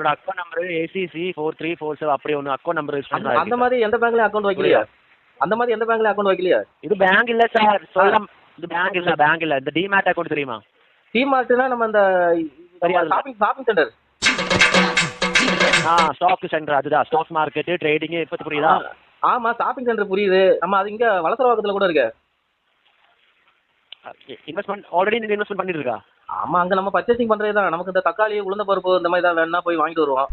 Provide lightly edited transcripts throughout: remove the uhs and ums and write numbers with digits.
உங்களோட account number ACC4347 அப்படி ஒன்று அக்கௌண்ட் நம்பர் யூஸ் பண்ணுறாங்க. அந்த மாதிரி எந்த பேங்க்லயும் அக்கௌண்ட் வைக்கலையா? அந்த மாதிரி எந்த பேங்க்லயும் அக்கௌண்ட் வைக்கலையா? இது பேங்க் இல்ல சார். சொல்ல இது பேங்க் இல்ல. இந்த டிமேட் அக்கௌண்ட் தெரியுமா? டிமார்ட்னா நம்ம அந்த ஷாப்பிங் சென்டர். ஸ்டாக் சென்டர், அதுதான் ஸ்டாக் மார்க்கெட் ட்ரேடிங். இப்ப புரியுதா? ஆமா, ஷாப்பிங் சென்டர் புரியுது. நம்ம அது இங்க வளசரவாக்கத்துல கூட இருக்கு. இன்வெஸ்ட்மெண்ட் ஆல்ரெடி நீங்க இன்வெஸ்ட்மெண்ட் பண்ணிட்டு இருக்கா? ஆமா, அங்க நம்ம பர்ச்சேசிங் பண்றது தான். நமக்கு இந்த தக்காளி, உளுந்த பருப்பு இந்த மாதிரி தான் வேணா போய் வாங்கிட்டு வருவோம்.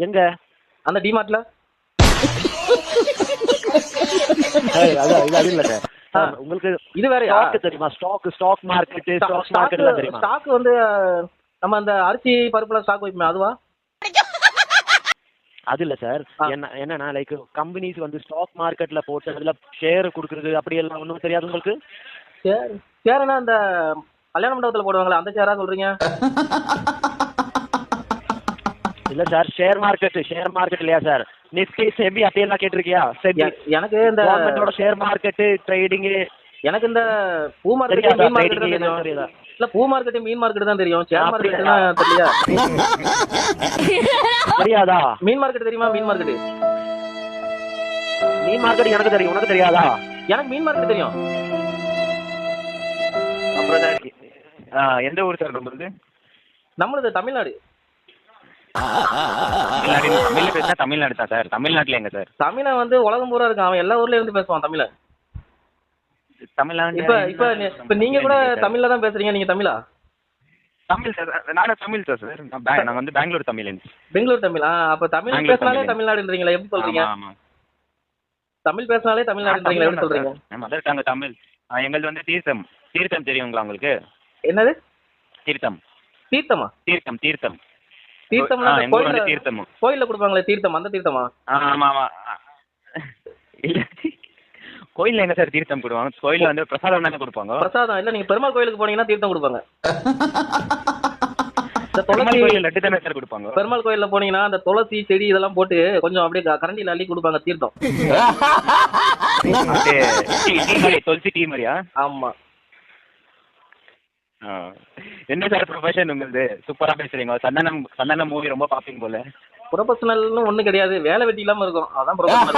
எங்க? அந்த டிமார்ட்ல. அது இல்ல சார், உங்களுக்கு இது வேற ஸ்டாக் தெரியுமா? ஸ்டாக் மார்க்கெட் தெரியுமா? ஸ்டாக் வந்து நம்ம அந்த அரிசி பருப்புல ஸ்டாக் வைப்போமே, அதுவா? அது இல்ல சார். என்னன்னா லைக் கம்பெனிஸ் வந்து ஸ்டாக் மார்க்கெட்ல போட்டு அதுல ஷேர் கொடுக்கறது அப்படி எல்லாம் ஒண்ணும் தெரியாது உங்களுக்கு? ஷேர்னா அந்த கல்யாண மண்டபத்துல போடுவாங்களே அந்த ஷேரா சொல்றீங்க? இல்ல சார், ஷேர் மார்க்கெட் இல்லையா சார்? நிஃப்டி, செபி அப்படி எல்லாம் கேட்டிருக்கியா? செபி எனக்கு இந்த கவர்மெண்டோட ஷேர் மார்க்கெட் ட்ரேடிங். எனக்கு இந்த பூ மார்க்கெட், மீன் மார்க்கெட் தான் தெரியும். இல்ல, பூ மார்க்கெட் மீன் மார்க்கெட் தான் தெரியும். ஷேர் மார்க்கெட்னா தெரியல. தெரியாதா? மீன் மார்க்கெட் தெரியுமா? மீன் மார்க்கெட் எனக்கு தெரியும். உனக்கு தெரியாதா? எனக்கு மீன் மார்க்கெட் தெரியும். அப்புறம் எந்த ஊர் சார் நம்மளுது? நம்மளது தமிழ்நாடு. தமிழ்நாடு தான் சார். தமிழ்நாட்டுல எங்க சார்? தமிழை வந்து உலகம் பூரா இருக்கான். அவன் எல்லா ஊர்ல இருந்து பேசுவான் தமிழ. தமிழ்நாடு இப்ப நீங்க கூட தமிழ்ல தான் பேசுறீங்க. நீங்க தமிழா? தமிழ் சார். நானும் தமிழ் தான் சார். நான் வந்து பெங்களூர் தமிழ். பெங்களூர் தமிழ். அப்ப தமிழ் பேசினாலே தமிழ்நாடுன்றீங்களா? எப்படி சொல்றீங்க? தமிழ் பேசினாலே தமிழ்நாடுன்றீங்களா? எப்படி சொல்றீங்க? Mother tongue Tamil. எங்களுக்கு வந்து தீர்த்தம் தெரியுங்களா உங்களுக்கு? என்னது தீர்த்தம்? தீர்த்தமா? தீர்த்தம்னா கோயில்ல கொடுப்பாங்களே தீர்த்தம், அந்த தீர்த்தமா? ஆமா. இல்ல, கோயில்ல எங்க சார் தீர்த்தம் கொடுப்பாங்க? கோயில்ல வந்து பிரசாதம் தானே கொடுப்பாங்க. பிரசாதம் இல்ல, நீங்க பெருமாள் கோயிலுக்கு போனீங்கன்னா தீர்த்தம் கொடுப்பாங்க. லட்டு தானே சார் கொடுப்பாங்க. பெருமாள் கோயில்ல போனீங்கன்னா அந்த துளசி செடி இதெல்லாம் போட்டு கொஞ்சம் அப்படியே கரண்டில அள்ளி கொடுப்பாங்க தீர்த்தம். துளசி டீ மாதிரியா? ஆமா. என்ன சார் ப்ரொஃபஷன் உங்களுது? சூப்பரா பேசுறீங்க. சந்தனம் மூவி ரொம்ப பாப்பீங்க போல. ப்ரொஃபஷனல்னு ஒண்ணும் கிடையாது, வேலை வெட்டி இல்லாம இருக்கும். அதான் ப்ரொஃபஷனல்.